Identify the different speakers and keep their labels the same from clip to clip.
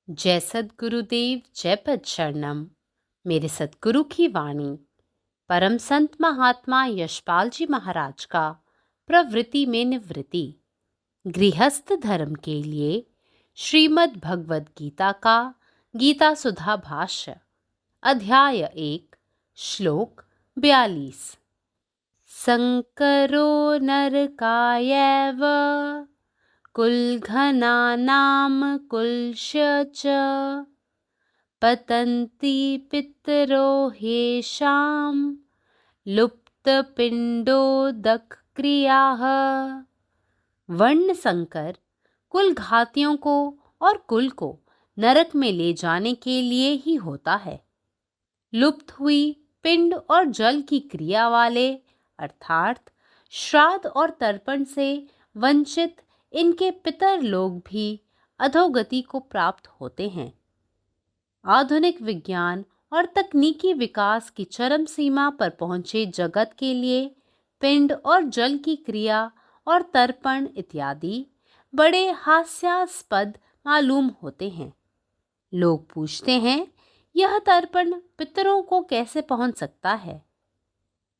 Speaker 1: जय सद्गुरुदेव, जय पद शरणम। मेरे सद्गुरु की वाणी परम संत महात्मा यशपाल जी महाराज का प्रवृत्ति में निवृत्ति गृहस्थ धर्म के लिए श्रीमद् भगवद गीता का गीता सुधा भाष्य अध्याय 1 श्लोक 42। संकरो नरकायैव कुलघ्नानां कुलस्य च पतन्ति पितरो ह्येषां लुप्तपिण्डोदकक्रियाः। वर्ण संकर कुल घातियों को और कुल को नरक में ले जाने के लिए ही होता है। लुप्त हुई पिंड और जल की क्रिया वाले अर्थात श्राद्ध और तर्पण से वंचित इनके पितर लोग भी अधोगति को प्राप्त होते हैं। आधुनिक विज्ञान और तकनीकी विकास की चरम सीमा पर पहुंचे जगत के लिए पिंड और जल की क्रिया और तर्पण इत्यादि बड़े हास्यास्पद मालूम होते हैं। लोग पूछते हैं, यह तर्पण पितरों को कैसे पहुंच सकता है?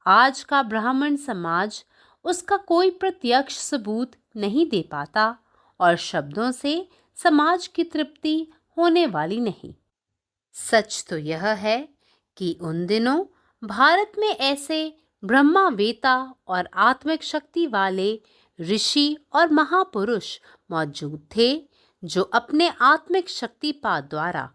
Speaker 1: आज का ब्राह्मण समाज उसका कोई प्रत्यक्ष सबूत नहीं दे पाता और शब्दों से समाज की तृप्ति होने वाली नहीं। सच तो यह है कि उन दिनों भारत में ऐसे ब्रह्मावेता और आत्मिक शक्ति वाले ऋषि और महापुरुष मौजूद थे जो अपने आत्मिक शक्तिपात द्वारा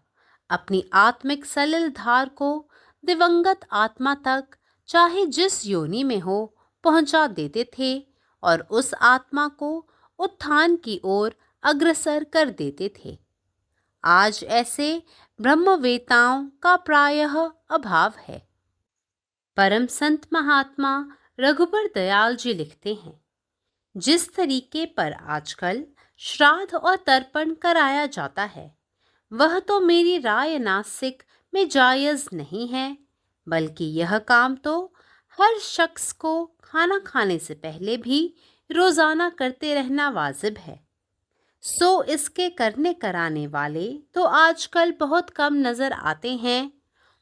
Speaker 1: अपनी आत्मिक सलिल धार को दिवंगत आत्मा तक चाहे जिस योनि में हो पहुंचा देते थे और उस आत्मा को उत्थान की ओर अग्रसर कर देते थे। आज ऐसे ब्रह्मवेताओं का प्रायः अभाव है। परम संत महात्मा रघुबर दयाल जी लिखते हैं, जिस तरीके पर आजकल श्राद्ध और तर्पण कराया जाता है वह तो मेरी राय नासिक में जायज नहीं है, बल्कि यह काम तो हर शख्स को खाना खाने से पहले भी रोजाना करते रहना वाजिब है। सो इसके करने कराने वाले तो आजकल बहुत कम नजर आते हैं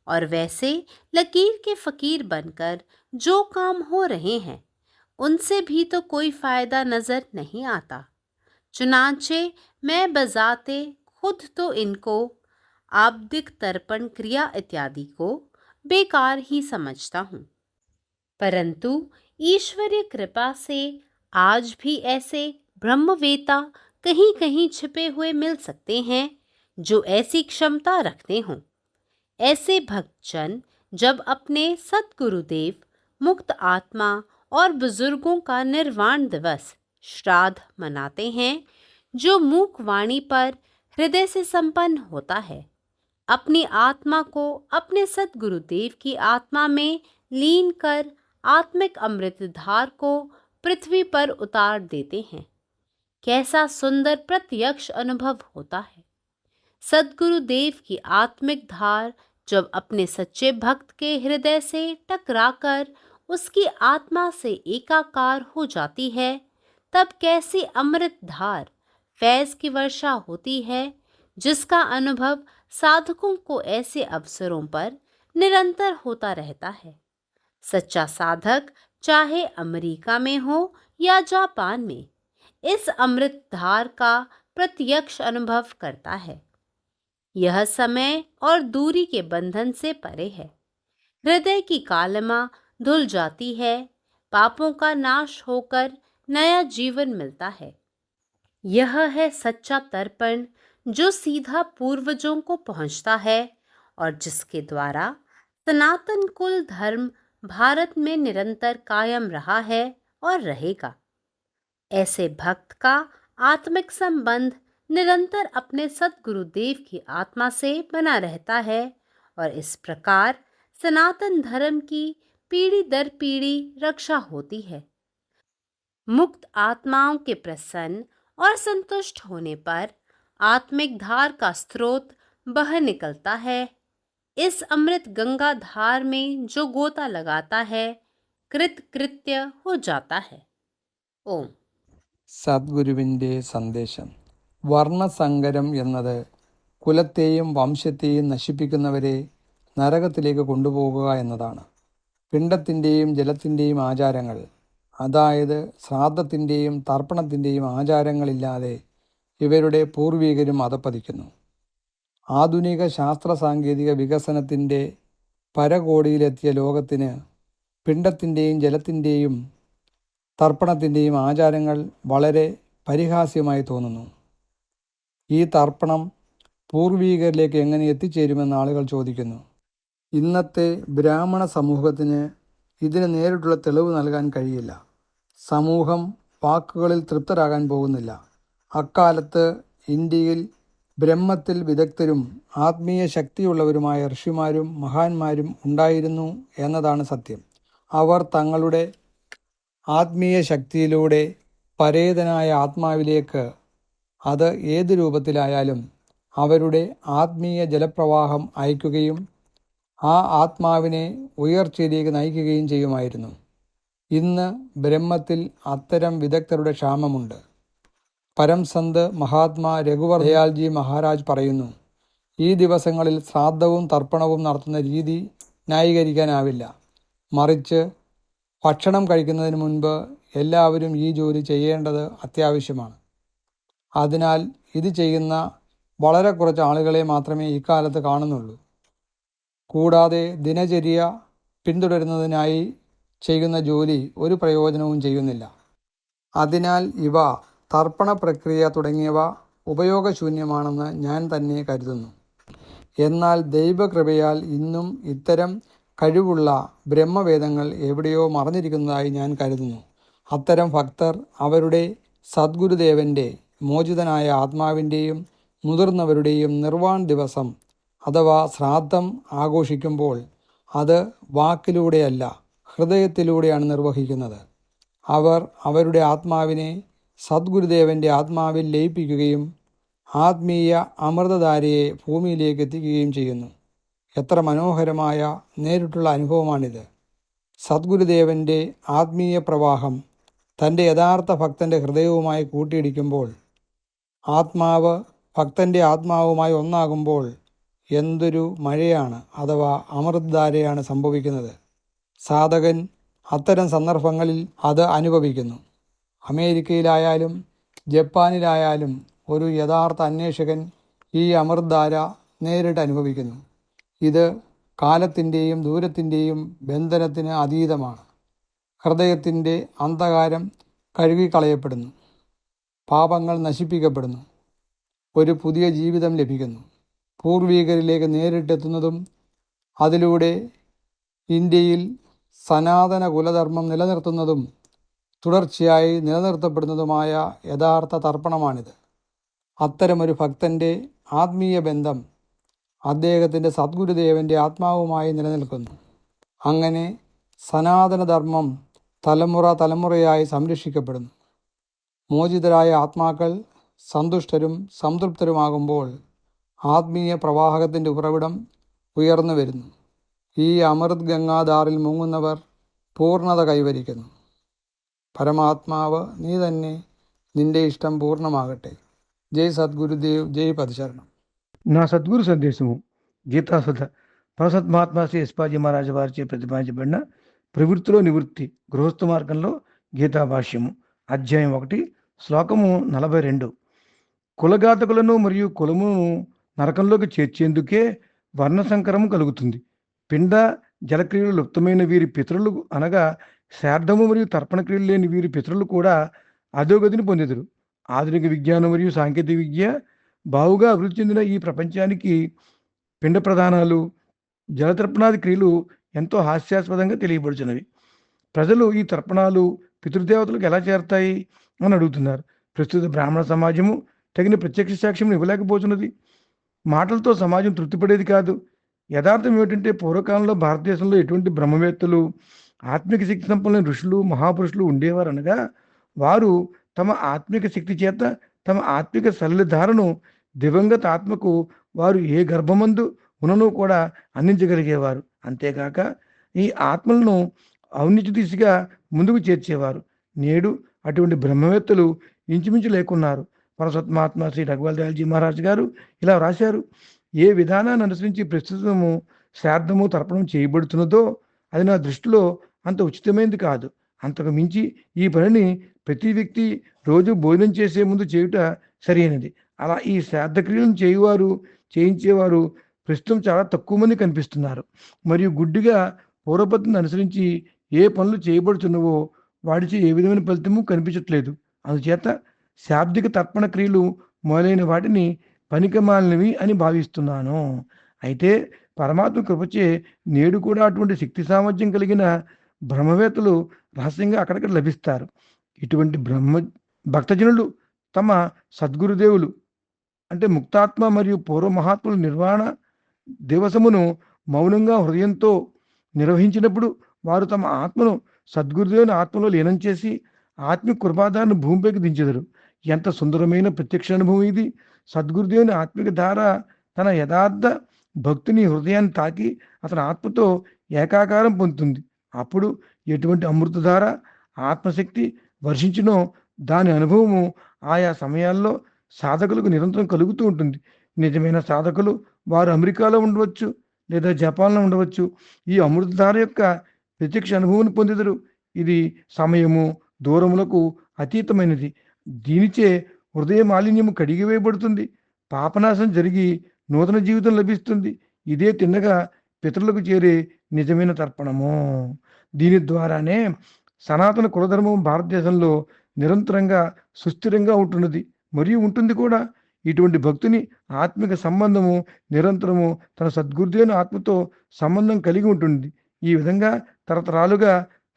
Speaker 1: और वैसे लकीर के फकीर बनकर जो काम हो रहे हैं उनसे भी तो कोई फायदा नजर नहीं आता। चुनांचे मैं बजाते खुद तो इनको आब्दिक तर्पण क्रिया इत्यादि को बेकार ही समझता हूँ, परंतु ईश्वरीय कृपा से आज भी ऐसे ब्रह्मवेता कहीं कहीं छिपे हुए मिल सकते हैं जो ऐसी क्षमता रखते हों। ऐसे भक्तजन जब अपने सद्गुरुदेव, मुक्त आत्मा और बुजुर्गों का निर्वाण दिवस श्राद्ध मनाते हैं, जो मूक वाणी पर हृदय से संपन्न होता है, अपनी आत्मा को अपने सद्गुरुदेव की आत्मा में लीन कर आत्मिक अमृतधार को पृथ्वी पर उतार देते हैं। कैसा सुंदर प्रत्यक्ष अनुभव होता है। सद्गुरुदेव की आत्मिक धार जब अपने सच्चे भक्त के हृदय से टकराकर उसकी आत्मा से एकाकार हो जाती है, तब कैसी अमृत धार फैज की वर्षा होती है, जिसका अनुभव साधकों को ऐसे अवसरों पर निरंतर होता रहता है। सच्चा साधक चाहे अमेरिका में हो या जापान में इस अमृत धार का प्रत्यक्ष अनुभव करता है। यह समय और दूरी के बंधन से परे है। हृदय की कालिमा धुल जाती है, पापों का नाश होकर नया जीवन मिलता है। यह है सच्चा तर्पण जो सीधा पूर्वजों को पहुंचता है और जिसके द्वारा सनातन कुल धर्म भारत में निरंतर कायम रहा है और रहेगा। ऐसे भक्त का आत्मिक संबंध निरंतर अपने सद्गुरुदेव की आत्मा से बना रहता है और इस प्रकार सनातन धर्म की पीढ़ी दर पीढ़ी रक्षा होती है। मुक्त आत्माओं के प्रसन्न और संतुष्ट होने पर आत्मिक धार का स्रोत बह निकलता है। इस अमृत गंगा धार में जो गोता लगाता है कृत कृत्य हो जाता है। ओम।
Speaker 2: സദ്ഗുരുവിൻ്റെ സന്ദേശം. വർണ്ണസങ്കരം എന്നത് കുലത്തെയും വംശത്തെയും നശിപ്പിക്കുന്നവരെ നരകത്തിലേക്ക് കൊണ്ടുപോകുക എന്നതാണ്. പിണ്ടത്തിൻ്റെയും ജലത്തിൻ്റെയും ആചാരങ്ങൾ, അതായത് ശ്രാദ്ധത്തിൻ്റെയും തർപ്പണത്തിൻ്റെയും ആചാരങ്ങളില്ലാതെ ഇവരുടെ പൂർവികരും അധപ്പതിക്കുന്നു. ആധുനിക ശാസ്ത്ര സാങ്കേതിക വികസനത്തിൻ്റെ പരകോടിയിലെത്തിയ ലോകത്തിന് പിണ്ടത്തിൻ്റെയും ജലത്തിൻ്റെയും തർപ്പണത്തിൻ്റെയും ആചാരങ്ങൾ വളരെ പരിഹാസ്യമായി തോന്നുന്നു. ഈ തർപ്പണം പൂർവീകരിലേക്ക് എങ്ങനെ എത്തിച്ചേരുമെന്ന് ആളുകൾ ചോദിക്കുന്നു. ഇന്നത്തെ ബ്രാഹ്മണ സമൂഹത്തിന് ഇതിന് നേരിട്ടുള്ള തെളിവ് നൽകാൻ കഴിയില്ല. സമൂഹം വാക്കുകളിൽ തൃപ്തരാകാൻ പോകുന്നില്ല. അക്കാലത്ത് ഇന്ത്യയിൽ ബ്രഹ്മത്തിൽ വിദഗ്ധരും ആത്മീയ ശക്തിയുള്ളവരുമായ ഋഷിമാരും മഹാന്മാരും ഉണ്ടായിരുന്നു എന്നതാണ് സത്യം. അവർ തങ്ങളുടെ ആത്മീയ ശക്തിയിലൂടെ പരേതനായ ആത്മാവിലേക്ക്, അത് ഏത് രൂപത്തിലായാലും, അവരുടെ ആത്മീയ ജലപ്രവാഹം അയക്കുകയും ആ ആത്മാവിനെ ഉയർച്ചയിലേക്ക് നയിക്കുകയും ചെയ്യുമായിരുന്നു. ഇന്ന് ബ്രഹ്മത്തിൽ അത്തരം വിദഗ്ധരുടെ ക്ഷാമമുണ്ട്. പരംസന്ത് മഹാത്മാ രഘുവർ ദയാൽജി മഹാരാജ് പറയുന്നു, ഈ ദിവസങ്ങളിൽ ശ്രാദ്ധവും തർപ്പണവും നടത്തുന്ന രീതി ന്യായീകരിക്കാനാവില്ല. മറിച്ച് ഭക്ഷണം കഴിക്കുന്നതിന് മുൻപ് എല്ലാവരും ഈ ജോലി ചെയ്യേണ്ടത് അത്യാവശ്യമാണ്. അതിനാൽ ഇത് ചെയ്യുന്ന വളരെ കുറച്ച് ആളുകളെ മാത്രമേ ഇക്കാലത്ത് കാണുന്നുള്ളൂ. കൂടാതെ ദിനചര്യ പിന്തുടരുന്നതിനായി ചെയ്യുന്ന ജോലി ഒരു പ്രയോജനവും ചെയ്യുന്നില്ല. അതിനാൽ ഇവ, തർപ്പണ പ്രക്രിയ തുടങ്ങിയവ ഉപയോഗശൂന്യമാണെന്ന് ഞാൻ തന്നെ കരുതുന്നു. എന്നാൽ ദൈവകൃപയാൽ ഇന്നും ഇത്തരം കഴിവുള്ള ബ്രഹ്മവേദങ്ങൾ എവിടെയോ മറഞ്ഞിരിക്കുന്നതായി ഞാൻ കരുതുന്നു. അത്തരം ഭക്തർ അവരുടെ സദ്ഗുരുദേവൻ്റെ മോചിതനായ ആത്മാവിൻ്റെയും മുതിർന്നവരുടെയും നിർവാൺ ദിവസം അഥവാ ശ്രാദ്ധം ആഘോഷിക്കുമ്പോൾ അത് വാക്കിലൂടെയല്ല, ഹൃദയത്തിലൂടെയാണ് നിർവഹിക്കുന്നത്. അവർ അവരുടെ ആത്മാവിനെ സദ്ഗുരുദേവൻ്റെ ആത്മാവിൽ ലയിപ്പിക്കുകയും ആത്മീയ അമൃതധാരയെ ഭൂമിയിലേക്ക് എത്തിക്കുകയും ചെയ്യുന്നു. എത്ര മനോഹരമായ നേരിട്ടുള്ള അനുഭവമാണിത്! സദ്ഗുരുദേവൻ്റെ ആത്മീയ പ്രവാഹം തൻ്റെ യഥാർത്ഥ ഭക്തൻ്റെ ഹൃദയവുമായി കൂട്ടിയിടിക്കുമ്പോൾ, ആത്മാവ് ഭക്തൻ്റെ ആത്മാവുമായി ഒന്നാകുമ്പോൾ എന്തൊരു മഴയാണ് അഥവാ അമൃതധാരയാണ് സംഭവിക്കുന്നത്. സാധകൻ അത്തരം സന്ദർഭങ്ങളിൽ അത് അനുഭവിക്കുന്നു. അമേരിക്കയിലായാലും ജപ്പാനിലായാലും ഒരു യഥാർത്ഥ അന്വേഷകൻ ഈ അമൃതധാര നേരിട്ട് അനുഭവിക്കുന്നു. ഇത് കാലത്തിൻ്റെയും ദൂരത്തിൻ്റെയും ബന്ധനത്തിന് അതീതമാണ്. ഹൃദയത്തിൻ്റെ അന്ധകാരം കഴുകിക്കളയപ്പെടുന്നു, പാപങ്ങൾ നശിപ്പിക്കപ്പെടുന്നു, ഒരു പുതിയ ജീവിതം ലഭിക്കുന്നു. പൂർവീകരിലേക്ക് നേരിട്ടെത്തുന്നതും അതിലൂടെ ഇന്ത്യയിൽ സനാതന കുലധർമ്മം നിലനിർത്തുന്നതും തുടർച്ചയായി നിലനിർത്തപ്പെടുന്നതുമായ യഥാർത്ഥ തർപ്പണമാണിത്. അത്തരമൊരു ഭക്തൻ്റെ ആത്മീയ ബന്ധം അദ്ദേഹത്തിൻ്റെ സദ്ഗുരുദേവൻ്റെ ആത്മാവുമായി നിലനിൽക്കുന്നു. അങ്ങനെ സനാതനധർമ്മം തലമുറ തലമുറയായി സംരക്ഷിക്കപ്പെടുന്നു. മോചിതരായ ആത്മാക്കൾ സന്തുഷ്ടരും സംതൃപ്തരുമാകുമ്പോൾ ആത്മീയ പ്രവാഹത്തിൻ്റെ ഉറവിടം ഉയർന്നു വരുന്നു. ഈ അമൃത് ഗംഗാധാറിൽ മുങ്ങുന്നവർ പൂർണ്ണത കൈവരിക്കുന്നു. പരമാത്മാവ് നീ തന്നെ, നിന്റെ ഇഷ്ടം പൂർണ്ണമാകട്ടെ. జై సద్గురుదేవ్, జై పదశరణం.
Speaker 3: నా సద్గురు సందేశము గీతాసుధ పరసత్మహాత్మ శ్రీ ఎస్పాజీ మహారాజు వారిచే ప్రతిపాదించబడిన ప్రవృత్తిలో నివృత్తి గృహస్థ మార్గంలో గీతా భాష్యము అధ్యాయం 1 శ్లోకము 42. కులఘాతకులను మరియు కులమును నరకంలోకి చేర్చేందుకే వర్ణ సంకరము కలుగుతుంది. పిండ జలక్రియలు లుప్తమైన వీరి పితరులు అనగా శార్ధము మరియు తర్పణ క్రియలు లేని వీరి పితరులు కూడా అధోగతిని పొందెదరు. ఆధునిక విజ్ఞానం మరియు సాంకేతిక విద్య బావుగా అభివృద్ధి చెందిన ఈ ప్రపంచానికి పిండ ప్రధానాలు, జలతర్పణాది క్రియలు ఎంతో హాస్యాస్పదంగా తెలియబడుచున్నవి. ప్రజలు ఈ తర్పణాలు పితృదేవతలకు ఎలా చేరతాయి అని అడుగుతున్నారు. ప్రస్తుత బ్రాహ్మణ సమాజము తగిన ప్రత్యక్ష సాక్ష్యం ఇవ్వలేకపోతున్నది. మాటలతో సమాజం తృప్తిపడేది కాదు. యథార్థం ఏమిటంటే పూర్వకాలంలో భారతదేశంలో ఎటువంటి బ్రహ్మవేత్తలు, ఆత్మిక శక్తి సంపన్నులైన ఋషులు, మహాపురుషులు ఉండేవారు అనగా వారు తమ ఆత్మిక శక్తి చేత తమ ఆత్మిక సరళధారను దివంగత ఆత్మకు వారు ఏ గర్భమందు ఉన్నను కూడా అందించగలిగేవారు. అంతేకాక ఈ ఆత్మలను ఔన్నత్య దిశగా ముందుకు చేర్చేవారు. నేడు అటువంటి బ్రహ్మవేత్తలు ఇంచుమించు లేకున్నారు. పరసత్మాత్మ శ్రీ రఘువల్ దయాల్జీ మహారాజ్ గారు ఇలా వ్రాశారు. ఏ విధానాన్ని అనుసరించి ప్రస్తుతము శ్రాద్ధము తర్పణం చేయబడుతున్నదో అది నా దృష్టిలో అంత ఉచితమైనది కాదు. అంతకు మించి ఈ పనిని ప్రతి వ్యక్తి రోజు భోజనం చేసే ముందు చేయుట సరైనది. అలా ఈ శ్రాద్ధ క్రియలను చేయించేవారు ప్రస్తుతం చాలా తక్కువ మంది కనిపిస్తున్నారు. మరియు గుడ్డిగా పూర్వపద్ధతిని అనుసరించి ఏ పనులు చేయబడుతున్నవో వాడిచే ఏ విధమైన ఫలితము కనిపించట్లేదు. అందుచేత శాబ్దిక తర్పణ క్రియలు మొదలైన వాటిని పనికిమాలినవి అని భావిస్తున్నాను. అయితే పరమాత్మ కృపచే నేడు కూడా అటువంటి శక్తి సామర్థ్యం కలిగిన బ్రహ్మవేత్తలు రహస్యంగా అక్కడక్కడ లభిస్తారు. ఇటువంటి భక్తజనులు తమ సద్గురుదేవులు అంటే ముక్తాత్మ మరియు పూర్వ మహాత్ముల నిర్వాణ దివసమును మౌనంగా హృదయంతో నిర్వహించినప్పుడు వారు తమ ఆత్మను సద్గురుదేవుని ఆత్మలో లీనం చేసి ఆత్మిక కృపాధారను భూమిపైకి దించెదరు. ఎంత సుందరమైన ప్రత్యక్ష అనుభవం ఇది! సద్గురుదేవుని ఆత్మిక ధార తన యథార్థ భక్తుని హృదయాన్ని తాకి అతని ఆత్మతో ఏకాకారం పొందుతుంది. అప్పుడు ఎటువంటి అమృతధార ఆత్మశక్తి వర్షించినో దాని అనుభవము ఆయా సమయాల్లో సాధకులకు నిరంతరం కలుగుతూ ఉంటుంది. నిజమైన సాధకులు వారు అమెరికాలో ఉండవచ్చు లేదా జపాన్లో ఉండవచ్చు. ఈ అమృతధార యొక్క ప్రత్యక్ష అనుభవం పొందెదరు. ఇది సమయము దూరములకు అతీతమైనది. దీనిచే హృదయ మాలిన్యము కడిగివేయబడుతుంది. పాపనాశం జరిగి నూతన జీవితం లభిస్తుంది. ఇదే తిన్నగా పితరులకు చేరే నిజమైన తర్పణము. దీని ద్వారానే సనాతన కులధర్మం భారతదేశంలో నిరంతరంగా సుస్థిరంగా ఉంటున్నది మరియు ఉంటుంది కూడా. ఇటువంటి భక్తుని ఆత్మిక సంబంధము నిరంతరము తన సద్గురుదేవుని ఆత్మతో సంబంధం కలిగి ఉంటుంది. ఈ విధంగా తరతరాలుగా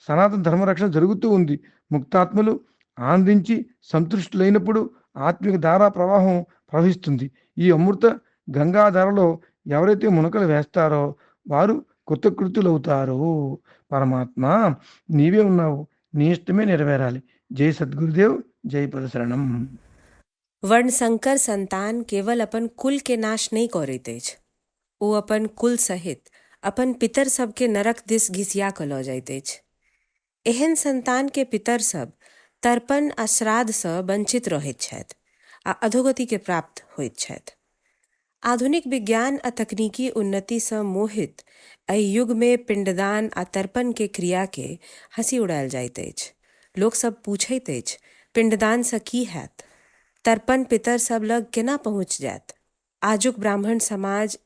Speaker 3: సనాతన ధర్మరక్షణ జరుగుతూ ఉంది. ముక్తాత్మలు ఆనందించి సంతృష్టులైనప్పుడు ఆత్మిక ధారా ప్రవాహం ప్రవహిస్తుంది. ఈ అమృత గంగాధారలో ఎవరైతే మునకలు వేస్తారో వారు కృతకృతులవుతారు. పరమాత్మ నీవే ఉన్నావు, నీ ఇష్టమే నెరవేరాలి. జై సద్గురుదేవ్, జై పరశరణం.
Speaker 4: वर्णशंकर संतान केवल अपन कुल के नाश नहीं करैत, ओ अपन कुल सहित अपन पितर सब के नरक दिस घिसिया क लऽ जाइत अछि। एहन संतान के पितर सब तर्पण आ श्राद्ध सँ वंचित रहैत छथि आ अधोगति के प्राप्त होइत छथि। आधुनिक विज्ञान आ तकनीकी उन्नति सँ मोहित एहि युग में पिंडदान आ तर्पण के क्रिया के हंसी उड़ायल जाइत अछि। लोक सब पूछैत अछि, पिंडदान सँ की हैत? तर्पण पितर सब लग केना पहुँच जायत? आजुक ब्राह्मण समाज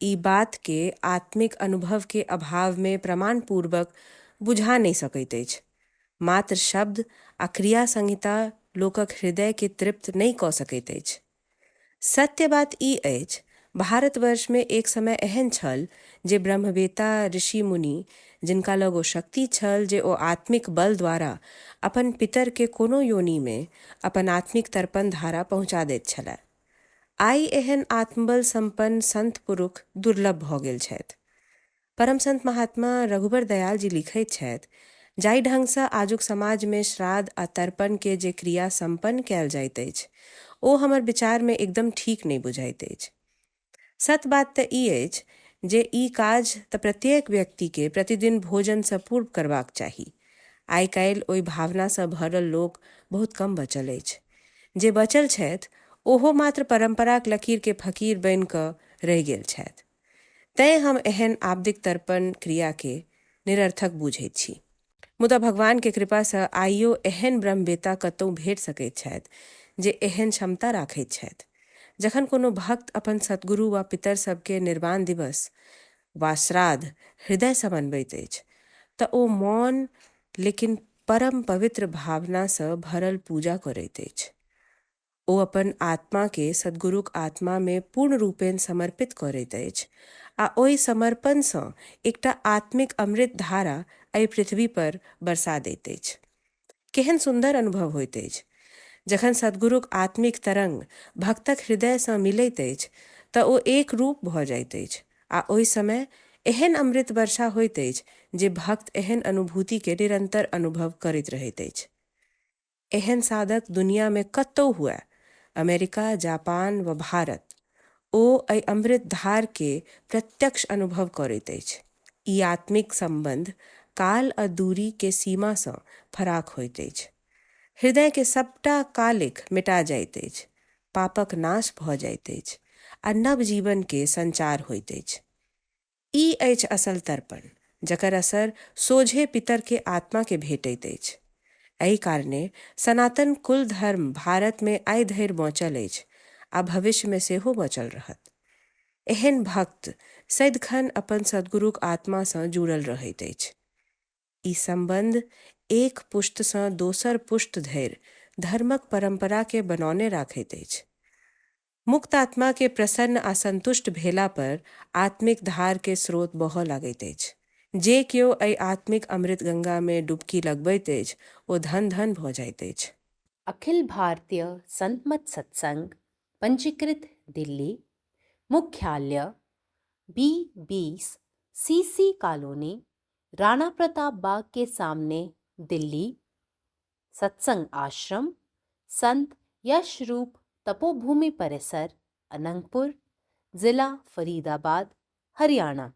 Speaker 4: ई बात के आत्मिक अनुभव के अभाव में प्रमाण पूर्वक बुझा नहीं सकैत अछि। मात्र शब्द आ क्रिया संहिता लोकक हृदय के तृप्त नहीं कऽ सकैत अछि। सत्य बात ई अछि, भारतवर्ष में एक समय एहन छल जे ब्रह्मवेता ऋषि मुनि जिनका लग ओ शक्ति छल जे ओ आत्मिक बल द्वारा अपन पितर के कोनो योनि में अपन आत्मिक तर्पण धारा पहुँचा दैत छलाह। आइ एहन आत्मबल संपन्न संत पुरुष दुर्लभ भऽ गेल छथि। परम संत महात्मा रघुबर दयाल जी लिखैत छथि, जाहि ढंग सँ आजुक समाज में श्राद्ध आ तर्पण के जे क्रिया संपन्न कयल जाइत अछि ओ हमर विचार में एकदम ठीक नहीं बुझाइत अछि। सत बात तऽ ई अछि जे ई काज तऽ प्रत्येक व्यक्ति के प्रतिदिन भोजन सँ पूर्व करबाक चाही। आइ काल्हि ओहि भावना सँ भरल लोक बहुत कम बचल अछि। जे बचल छथि ओहो मात्र परंपराक लकीर के फकीर बनि कऽ रहि गेल छथि। तैं हम एहन आब्दिक तर्पण क्रिया के निरर्थक बुझैत छी। मुदा भगवान के कृपा सँ आइयो एहन ब्रह्मवेता कतहु भेट सकैत छथि जे एहन क्षमता राखैत छथि। जखन कोनो भक्त अपन सतगुरु वा पितर सबके निर्वाण दिवस वा श्राद्ध हृदय सँ मनबैत अछि तऽ ओ मौन लेकिन परम पवित्र भावना सँ भरल पूजा करैत अछि। ओ अपन आत्मा के सद्गुरुक आत्मा में पूर्ण रूपेण समर्पित करैत अछि आ ओहि समर्पण सँ एकटा आत्मिक अमृत धारा एहि पृथ्वी पर बरसा दैत अछि। केहन सुंदर अनुभव होइत अछि जखन सद्गुरुक आत्मिक तरंग भक्तक हृदय सँ मिलैत अछि तऽ ओ एक रूप भऽ जाइत अछि आ ओहि समय एहन अमृत वर्षा होइत अछि जे भक्त एहन अनुभूति के निरंतर अनुभव करैत रहैत अछि। एहन साधक दुनिया में कतहु हुए, अमेरिका, जापान व भारत, ओ एहि अमृत धार के प्रत्यक्ष अनुभव करैत अछि। ई आत्मिक संबंध काल आ दूरी के सीमा सँ फराक होइत अछि। हृदय के सबटा कालिख मिटा जाइत अछि पापक नाश भ जाइत अछि आ नव जीवन के संचार होइत अछि। ई अछि असल तर्पण, जकर असर सोझे पितर के आत्मा के भेटैत अछि। एहि कारणे सनातन कुल धर्म भारत में आइ धरि बचल अछि आ भविष्य में सेहो बचल रहत। एहन भक्त सदिखन अपन सद्गुरुक आत्मा सँ जुड़ल रहैत अछि। ई संबंध एक पुष्ट सँ दोसर पुष्ट धरि धर्मक परंपरा के बनौने राखैत अछि। मुक्त आत्मा के प्रसन्न आ संतुष्ट भेला पर आत्मिक धार के स्रोत बहऽ लागैत अछि। जे केओ एहि आत्मिक अमृत गंगा में डुबकी लगबैत अछि ओ धन धन भऽ जाइत अछि।
Speaker 1: अखिल भारतीय संत मत सत्संग, पंजीकृत दिल्ली, मुख्यालय B20 CC colony, Rana Pratap Bagh के सामने, दिल्ली। सत्संग आश्रम संत यशरूप तपोभूमि परिसर, अनंगपुर, जिला फरीदाबाद, हरियाणा।